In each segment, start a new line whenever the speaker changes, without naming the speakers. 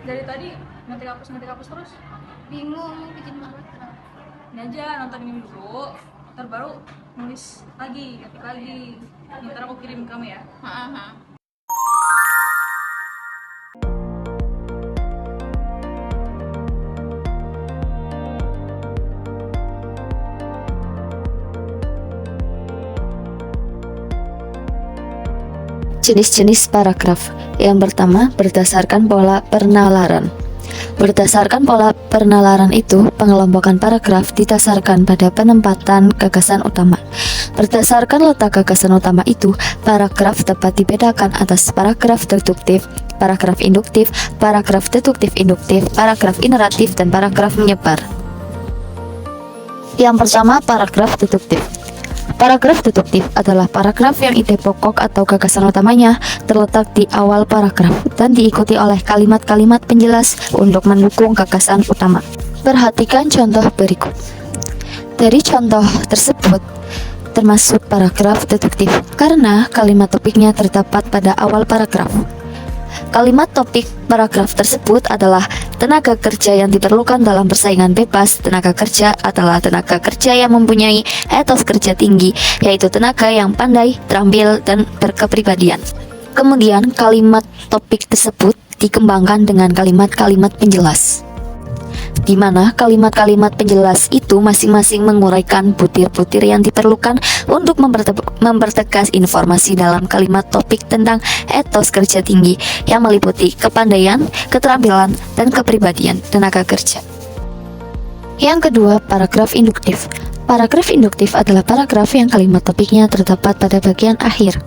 Dari tadi ngetik hapus terus.
Bingung bikin paragraf.
Ini aja nonton ini dulu, ntar baru nulis lagi, ketik lagi. Ntar aku kirim ke kamu ya.
Jenis-jenis paragraf. Yang pertama, berdasarkan pola penalaran. Berdasarkan pola penalaran itu, pengelompokan paragraf didasarkan pada penempatan gagasan utama. Berdasarkan letak gagasan utama itu, paragraf dapat dibedakan atas paragraf deduktif, paragraf induktif, paragraf deduktif-induktif, paragraf ineratif, dan paragraf menyebar. Yang pertama, paragraf deduktif. Paragraf deduktif adalah paragraf yang ide pokok atau gagasan utamanya terletak di awal paragraf dan diikuti oleh kalimat-kalimat penjelas untuk mendukung gagasan utama. Perhatikan contoh berikut. Dari contoh tersebut termasuk paragraf deduktif karena kalimat topiknya terdapat pada awal paragraf. Kalimat topik paragraf tersebut adalah tenaga kerja yang diperlukan dalam persaingan bebas. Tenaga kerja adalah tenaga kerja yang mempunyai etos kerja tinggi, yaitu tenaga yang pandai, terampil, dan berkepribadian. Kemudian kalimat topik tersebut dikembangkan dengan kalimat-kalimat penjelas, di mana kalimat-kalimat penjelas itu masing-masing menguraikan butir-butir yang diperlukan untuk mempertegas informasi dalam kalimat topik tentang etos kerja tinggi yang meliputi kepandaian, keterampilan, dan kepribadian tenaga kerja. Yang kedua, paragraf induktif. Paragraf induktif adalah paragraf yang kalimat topiknya terdapat pada bagian akhir.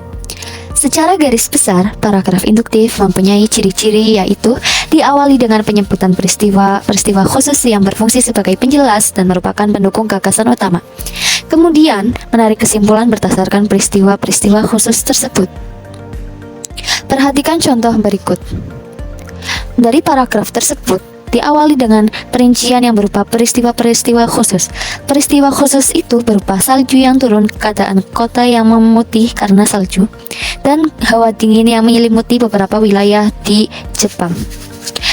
Secara garis besar, paragraf induktif mempunyai ciri-ciri, yaitu diawali dengan penyebutan peristiwa khusus yang berfungsi sebagai penjelas dan merupakan pendukung gagasan utama. Kemudian, menarik kesimpulan berdasarkan peristiwa-peristiwa khusus tersebut. Perhatikan contoh berikut. Dari paragraf tersebut diawali dengan perincian yang berupa peristiwa-peristiwa khusus. Peristiwa khusus itu berupa salju yang turun, keadaan kota yang memutih karena salju, dan hawa dingin yang menyelimuti beberapa wilayah di Jepang.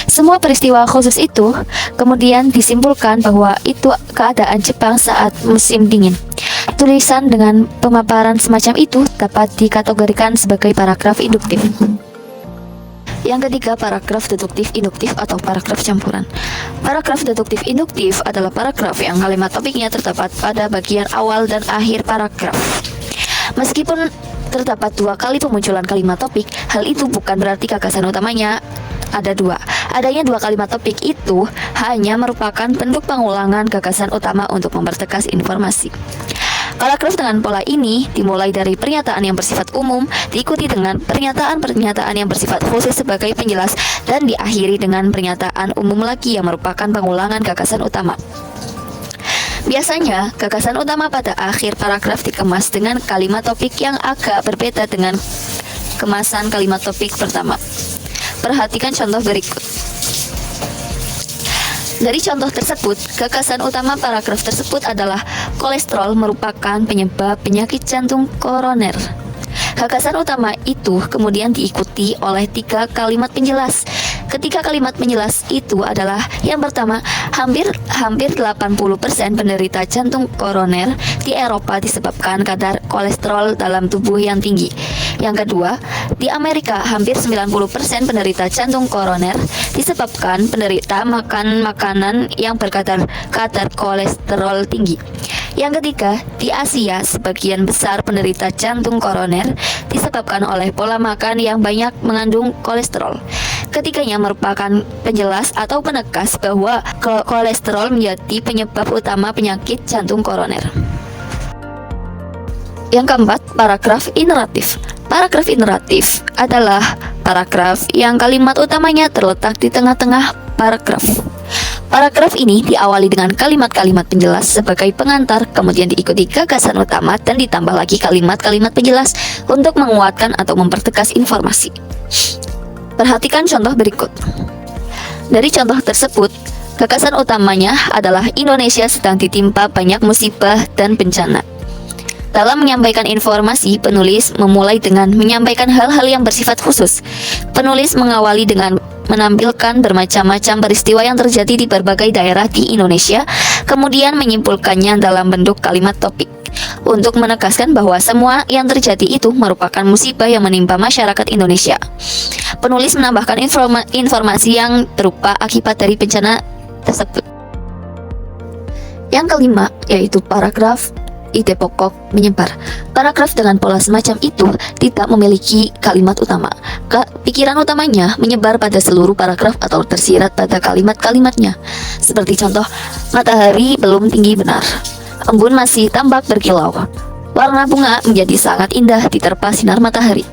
Semua peristiwa khusus itu kemudian disimpulkan bahwa itu keadaan Jepang saat musim dingin. Tulisan dengan pemaparan semacam itu dapat dikategorikan sebagai paragraf induktif. Yang ketiga, paragraf deduktif induktif atau paragraf campuran. Paragraf deduktif induktif adalah paragraf yang kalimat topiknya terdapat pada bagian awal dan akhir paragraf. Meskipun terdapat dua kali pemunculan kalimat topik, hal itu bukan berarti gagasan utamanya ada dua. Adanya dua kalimat topik itu hanya merupakan bentuk pengulangan gagasan utama untuk mempertegas informasi. Paragraf dengan pola ini dimulai dari pernyataan yang bersifat umum, diikuti dengan pernyataan-pernyataan yang bersifat khusus sebagai penjelas, dan diakhiri dengan pernyataan umum lagi yang merupakan pengulangan gagasan utama. Biasanya, gagasan utama pada akhir paragraf dikemas dengan kalimat topik yang agak berbeda dengan kemasan kalimat topik pertama. Perhatikan contoh berikut. Dari contoh tersebut, gagasan utama paragraf tersebut adalah kolesterol merupakan penyebab penyakit jantung koroner. Gagasan utama itu kemudian diikuti oleh tiga kalimat penjelas. Ketiga kalimat penjelas itu adalah: yang pertama, hampir 80% penderita jantung koroner di Eropa disebabkan kadar kolesterol dalam tubuh yang tinggi. Yang kedua, di Amerika hampir 90% penderita jantung koroner disebabkan penderita makan makanan yang berkadar kolesterol tinggi. Yang ketiga, di Asia sebagian besar penderita jantung koroner disebabkan oleh pola makan yang banyak mengandung kolesterol. Ketiganya merupakan penjelas atau penegas bahwa kolesterol menjadi penyebab utama penyakit jantung koroner. Yang keempat, paragraf ineratif. Paragraf ineratif adalah paragraf yang kalimat utamanya terletak di tengah-tengah paragraf. Paragraf ini diawali dengan kalimat-kalimat penjelas sebagai pengantar, kemudian diikuti gagasan utama dan ditambah lagi kalimat-kalimat penjelas untuk menguatkan atau mempertegas informasi. Perhatikan contoh berikut. Dari contoh tersebut, gagasan utamanya adalah Indonesia sedang ditimpa banyak musibah dan bencana. Dalam menyampaikan informasi, penulis memulai dengan menyampaikan hal-hal yang bersifat khusus. Penulis mengawali dengan menampilkan bermacam-macam peristiwa yang terjadi di berbagai daerah di Indonesia, kemudian menyimpulkannya dalam bentuk kalimat topik. Untuk menegaskan bahwa semua yang terjadi itu merupakan musibah yang menimpa masyarakat Indonesia. Penulis menambahkan informasi yang berupa akibat dari bencana tersebut. Yang kelima, yaitu paragraf ide pokok menyebar. Paragraf dengan pola semacam itu tidak memiliki kalimat utama. Pikiran utamanya menyebar pada seluruh paragraf atau tersirat pada kalimat-kalimatnya. Seperti contoh, matahari belum tinggi benar. Embun masih tampak berkilau. Warna bunga menjadi sangat indah diterpa sinar matahari.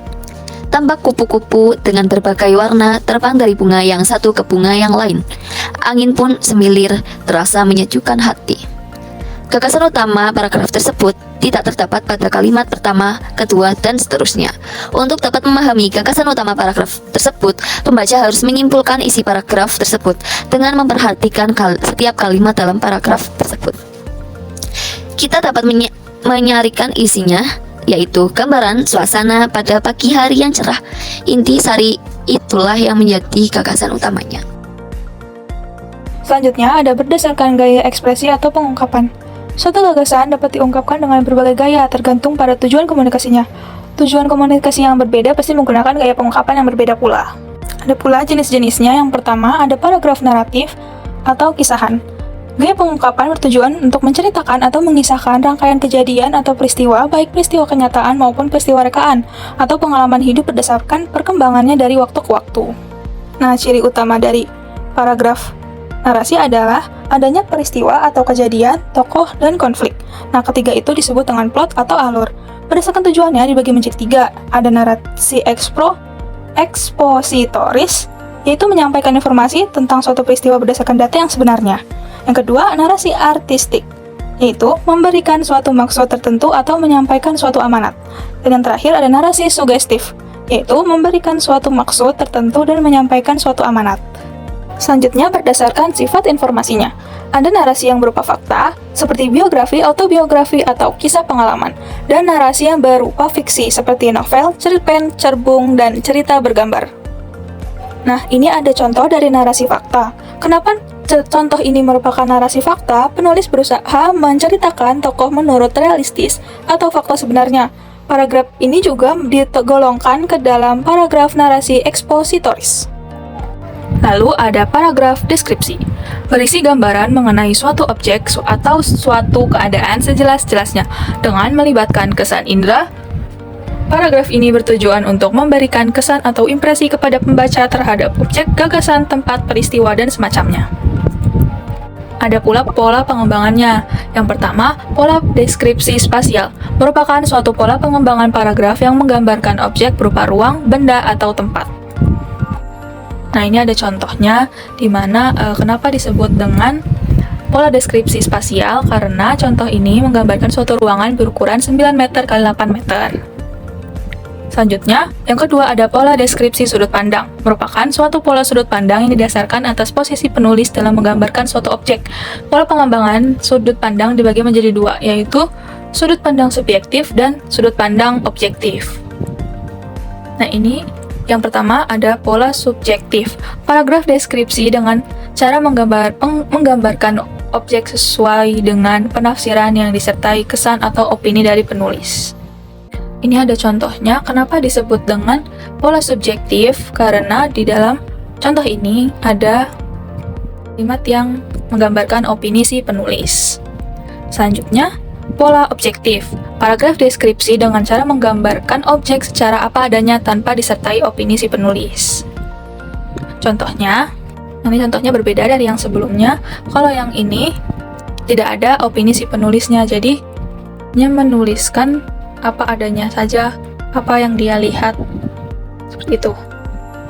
Tampak kupu-kupu dengan berbagai warna terbang dari bunga yang satu ke bunga yang lain. Angin pun semilir terasa menyejukkan hati. Gagasan utama paragraf tersebut tidak terdapat pada kalimat pertama, kedua, dan seterusnya. Untuk dapat memahami gagasan utama paragraf tersebut, pembaca harus menyimpulkan isi paragraf tersebut dengan memperhatikan setiap kalimat dalam paragraf tersebut. Kita dapat menyarikan isinya, yaitu gambaran suasana pada pagi hari yang cerah. Inti sari itulah yang menjadi gagasan utamanya.
Selanjutnya ada berdasarkan gaya ekspresi atau pengungkapan. Suatu gagasan dapat diungkapkan dengan berbagai gaya tergantung pada tujuan komunikasinya. Tujuan komunikasi yang berbeda pasti menggunakan gaya pengungkapan yang berbeda pula. Ada pula jenis-jenisnya. Yang pertama ada paragraf naratif atau kisahan. Gaya pengungkapan bertujuan untuk menceritakan atau mengisahkan rangkaian kejadian atau peristiwa, baik peristiwa kenyataan maupun peristiwa rekaan, atau pengalaman hidup berdasarkan perkembangannya dari waktu ke waktu. Nah, ciri utama dari paragraf narasi adalah adanya peristiwa atau kejadian, tokoh, dan konflik. Nah, ketiga itu disebut dengan plot atau alur. Berdasarkan tujuannya dibagi menjadi tiga. Ada narasi ekspositoris, yaitu menyampaikan informasi tentang suatu peristiwa berdasarkan data yang sebenarnya. Yang kedua, narasi artistik, yaitu memberikan suatu maksud tertentu atau menyampaikan suatu amanat. Dan yang terakhir ada narasi sugestif, yaitu memberikan suatu maksud tertentu dan menyampaikan suatu amanat. Selanjutnya berdasarkan sifat informasinya. Ada narasi yang berupa fakta, seperti biografi, autobiografi, atau kisah pengalaman. Dan narasi yang berupa fiksi, seperti novel, cerpen, cerbung, dan cerita bergambar. Nah, ini ada contoh dari narasi fakta. Kenapa contoh ini merupakan narasi fakta? Penulis berusaha menceritakan tokoh menurut realistis atau fakta sebenarnya. Paragraf ini juga digolongkan ke dalam paragraf narasi ekspositoris. Lalu ada paragraf deskripsi, berisi gambaran mengenai suatu objek atau suatu keadaan sejelas-jelasnya dengan melibatkan kesan indera. Paragraf ini bertujuan untuk memberikan kesan atau impresi kepada pembaca terhadap objek, gagasan, tempat, peristiwa, dan semacamnya. Ada pula pola pengembangannya. Yang pertama, pola deskripsi spasial merupakan suatu pola pengembangan paragraf yang menggambarkan objek berupa ruang, benda, atau tempat. Nah, ini ada contohnya di mana kenapa disebut dengan pola deskripsi spasial, karena contoh ini menggambarkan suatu ruangan berukuran 9 meter x 8 meter. Selanjutnya, yang kedua ada pola deskripsi sudut pandang, merupakan suatu pola sudut pandang yang didasarkan atas posisi penulis dalam menggambarkan suatu objek. Pola pengembangan sudut pandang dibagi menjadi dua, yaitu sudut pandang subjektif dan sudut pandang objektif. Nah, ini yang pertama ada pola subjektif. Paragraf deskripsi dengan cara menggambarkan objek sesuai dengan penafsiran yang disertai kesan atau opini dari penulis. Ini ada contohnya kenapa disebut dengan pola subjektif, karena di dalam contoh ini ada kalimat yang menggambarkan opini si penulis. Selanjutnya, pola objektif. Paragraf deskripsi dengan cara menggambarkan objek secara apa adanya tanpa disertai opini si penulis. Contohnya, ini contohnya berbeda dari yang sebelumnya. Kalau yang ini tidak ada opini si penulisnya, jadi hanya menuliskan apa adanya saja, apa yang dia lihat, seperti itu.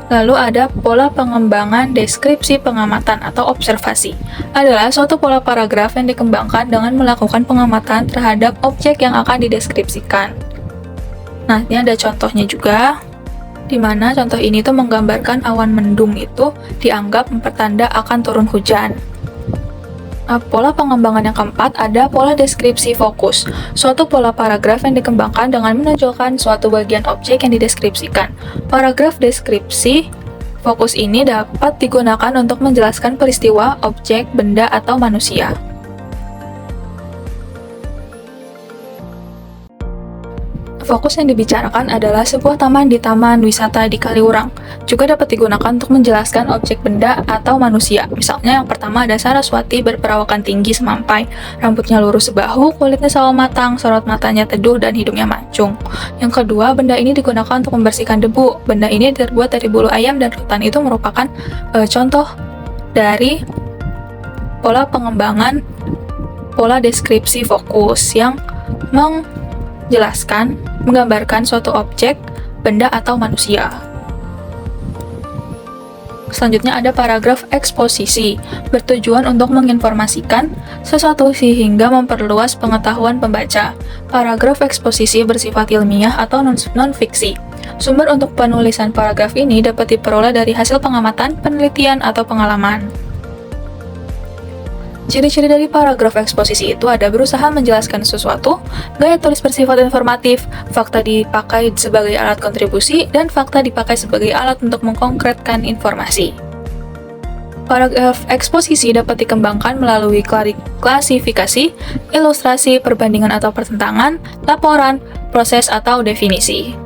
Lalu ada pola pengembangan deskripsi pengamatan atau observasi. Adalah suatu pola paragraf yang dikembangkan dengan melakukan pengamatan terhadap objek yang akan dideskripsikan. Nah, ini ada contohnya juga, di mana contoh ini tuh menggambarkan awan mendung itu dianggap mempertanda akan turun hujan. Nah, pola pengembangan yang keempat ada pola deskripsi fokus, suatu pola paragraf yang dikembangkan dengan menonjolkan suatu bagian objek yang dideskripsikan. Paragraf deskripsi Fokus ini dapat digunakan untuk menjelaskan peristiwa, objek, benda, atau manusia. Fokus yang dibicarakan adalah sebuah taman di Taman Wisata di Kaliurang. Juga dapat digunakan untuk menjelaskan objek benda atau manusia. Misalnya yang pertama ada Saraswati berperawakan tinggi semampai, rambutnya lurus sebahu, kulitnya sawo matang, sorot matanya teduh, dan hidungnya mancung. Yang kedua, benda ini digunakan untuk membersihkan debu. Benda ini terbuat dari bulu ayam dan rotan. Itu merupakan contoh dari pola pengembangan, pola deskripsi fokus yang menggambarkan suatu objek, benda, atau manusia. Selanjutnya ada paragraf eksposisi, bertujuan untuk menginformasikan sesuatu sehingga memperluas pengetahuan pembaca. Paragraf eksposisi bersifat ilmiah atau non-fiksi. Sumber untuk penulisan paragraf ini dapat diperoleh dari hasil pengamatan, penelitian, atau pengalaman. Ciri-ciri dari paragraf eksposisi itu ada berusaha menjelaskan sesuatu, gaya tulis bersifat informatif, fakta dipakai sebagai alat kontribusi, dan fakta dipakai sebagai alat untuk mengkonkretkan informasi. Paragraf eksposisi dapat dikembangkan melalui klasifikasi, ilustrasi, perbandingan atau pertentangan, laporan, proses, atau definisi.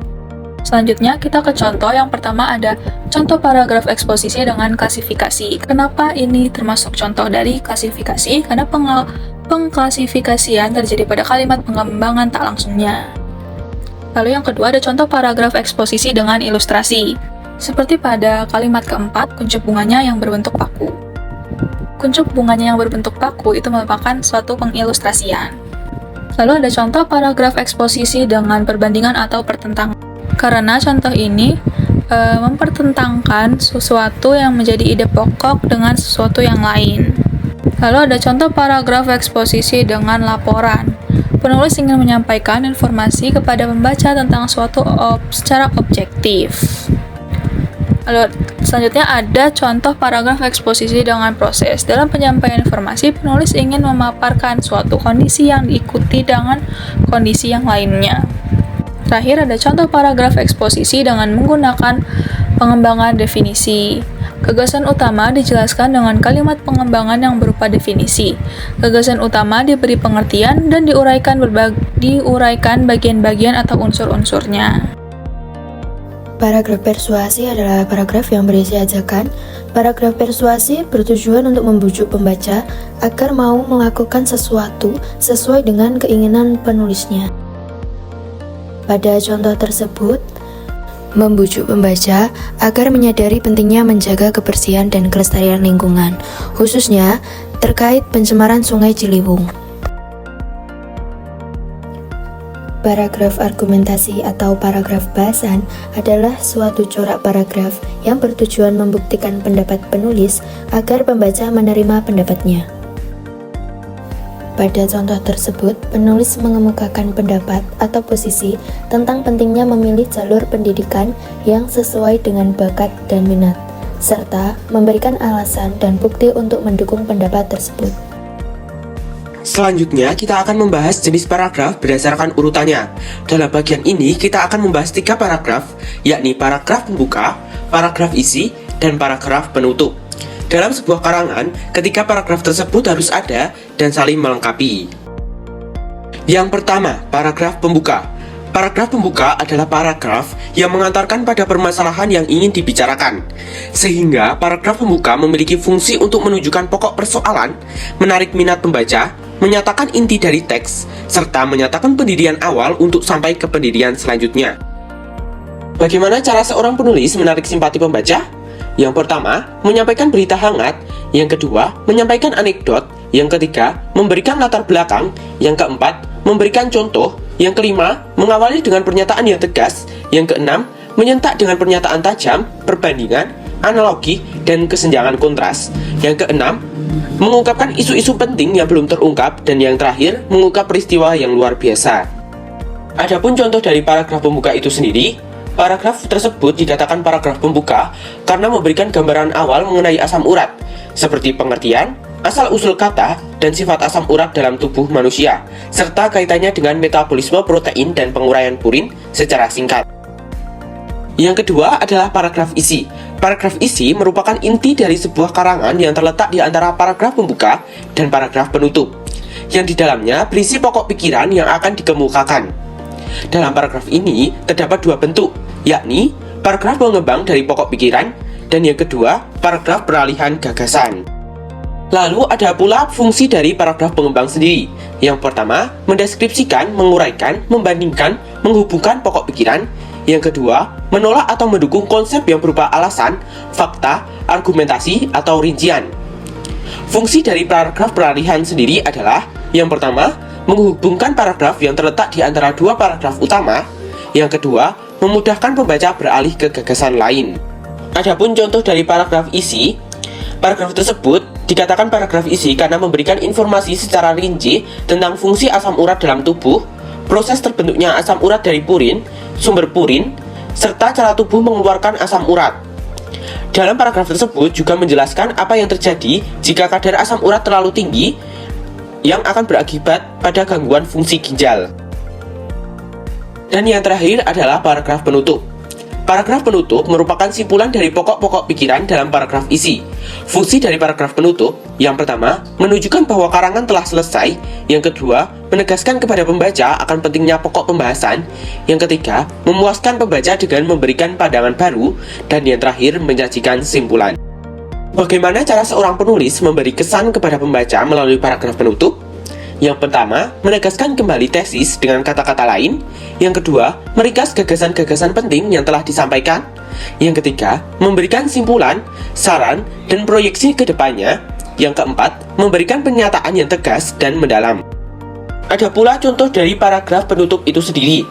Selanjutnya kita ke contoh. Yang pertama ada contoh paragraf eksposisi dengan klasifikasi. Kenapa ini termasuk contoh dari klasifikasi? Karena pengklasifikasian terjadi pada kalimat pengembangan tak langsungnya. Lalu yang kedua ada contoh paragraf eksposisi dengan ilustrasi. Seperti pada kalimat keempat, kuncup bunganya yang berbentuk paku. Kuncup bunganya yang berbentuk paku itu merupakan suatu pengilustrasian. Lalu ada contoh paragraf eksposisi dengan perbandingan atau pertentangan. Karena contoh ini mempertentangkan sesuatu yang menjadi ide pokok dengan sesuatu yang lain. Lalu ada contoh paragraf eksposisi dengan laporan. Penulis ingin menyampaikan informasi kepada pembaca tentang suatu secara objektif. Lalu selanjutnya ada contoh paragraf eksposisi dengan proses. Dalam penyampaian informasi, penulis ingin memaparkan suatu kondisi yang diikuti dengan kondisi yang lainnya. Terakhir ada contoh paragraf eksposisi dengan menggunakan pengembangan definisi. Gagasan utama dijelaskan dengan kalimat pengembangan yang berupa definisi. Gagasan utama diberi pengertian dan diuraikan bagian-bagian atau unsur-unsurnya.
Paragraf persuasi adalah paragraf yang berisi ajakan. Paragraf persuasi bertujuan untuk membujuk pembaca agar mau melakukan sesuatu sesuai dengan keinginan penulisnya. Pada contoh tersebut, membujuk pembaca agar menyadari pentingnya menjaga kebersihan dan kelestarian lingkungan, khususnya terkait pencemaran Sungai Ciliwung. Paragraf argumentasi atau paragraf bahasan adalah suatu corak paragraf yang bertujuan membuktikan pendapat penulis agar pembaca menerima pendapatnya. Pada contoh tersebut, penulis mengemukakan pendapat atau posisi tentang pentingnya memilih jalur pendidikan yang sesuai dengan bakat dan minat, serta memberikan alasan dan bukti untuk mendukung pendapat tersebut.
Selanjutnya, kita akan membahas jenis paragraf berdasarkan urutannya. Dalam bagian ini, kita akan membahas 3 paragraf, yakni paragraf pembuka, paragraf isi, dan paragraf penutup. Dalam sebuah karangan, ketiga paragraf tersebut harus ada dan saling melengkapi. Yang pertama, paragraf pembuka. Paragraf pembuka adalah paragraf yang mengantarkan pada permasalahan yang ingin dibicarakan. Sehingga paragraf pembuka memiliki fungsi untuk menunjukkan pokok persoalan, menarik minat pembaca, menyatakan inti dari teks, serta menyatakan pendirian awal untuk sampai ke pendirian selanjutnya. Bagaimana cara seorang penulis menarik simpati pembaca? Yang pertama, menyampaikan berita hangat. Yang kedua, menyampaikan anekdot. Yang ketiga, memberikan latar belakang. Yang keempat, memberikan contoh. Yang kelima, mengawali dengan pernyataan yang tegas. Yang keenam, menyentak dengan pernyataan tajam, perbandingan, analogi, dan kesenjangan kontras. Yang keenam, mengungkapkan isu-isu penting yang belum terungkap. Dan yang terakhir, mengungkap peristiwa yang luar biasa. Adapun contoh dari paragraf pembuka itu sendiri, paragraf tersebut dikatakan paragraf pembuka karena memberikan gambaran awal mengenai asam urat, seperti pengertian, asal-usul kata, dan sifat asam urat dalam tubuh manusia, serta kaitannya dengan metabolisme protein dan penguraian purin secara singkat. Yang kedua adalah paragraf isi. Paragraf isi merupakan inti dari sebuah karangan yang terletak di antara paragraf pembuka dan paragraf penutup, yang di dalamnya berisi pokok pikiran yang akan dikemukakan. Dalam paragraf ini terdapat dua bentuk, yakni paragraf pengembang dari pokok pikiran dan yang kedua, paragraf peralihan gagasan. Lalu ada pula fungsi dari paragraf pengembang sendiri. Yang pertama, mendeskripsikan, menguraikan, membandingkan, menghubungkan pokok pikiran. Yang kedua, menolak atau mendukung konsep yang berupa alasan, fakta, argumentasi, atau rincian. Fungsi dari paragraf peralihan sendiri adalah yang pertama, menghubungkan paragraf yang terletak di antara dua paragraf utama. Yang kedua, memudahkan pembaca beralih ke gagasan lain. Adapun contoh dari paragraf isi, paragraf tersebut dikatakan paragraf isi karena memberikan informasi secara rinci tentang fungsi asam urat dalam tubuh, proses terbentuknya asam urat dari purin, sumber purin, serta cara tubuh mengeluarkan asam urat. Dalam paragraf tersebut juga menjelaskan apa yang terjadi jika kadar asam urat terlalu tinggi yang akan berakibat pada gangguan fungsi ginjal. Dan yang terakhir adalah paragraf penutup. Paragraf penutup merupakan simpulan dari pokok-pokok pikiran dalam paragraf isi. Fungsi dari paragraf penutup, yang pertama, menunjukkan bahwa karangan telah selesai. Yang kedua, menegaskan kepada pembaca akan pentingnya pokok pembahasan. Yang ketiga, memuaskan pembaca dengan memberikan pandangan baru. Dan yang terakhir, menyajikan simpulan. Bagaimana cara seorang penulis memberi kesan kepada pembaca melalui paragraf penutup? Yang pertama, menegaskan kembali tesis dengan kata-kata lain. Yang kedua, meringkas gagasan-gagasan penting yang telah disampaikan. Yang ketiga, memberikan simpulan, saran, dan proyeksi ke depannya. Yang keempat, memberikan pernyataan yang tegas dan mendalam. Ada pula contoh dari paragraf penutup itu sendiri.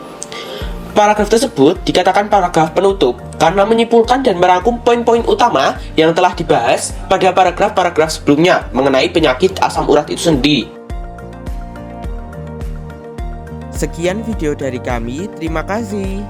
Paragraf tersebut dikatakan paragraf penutup karena menyimpulkan dan merangkum poin-poin utama yang telah dibahas pada paragraf-paragraf sebelumnya mengenai penyakit asam urat itu sendiri.
Sekian video dari kami, terima kasih.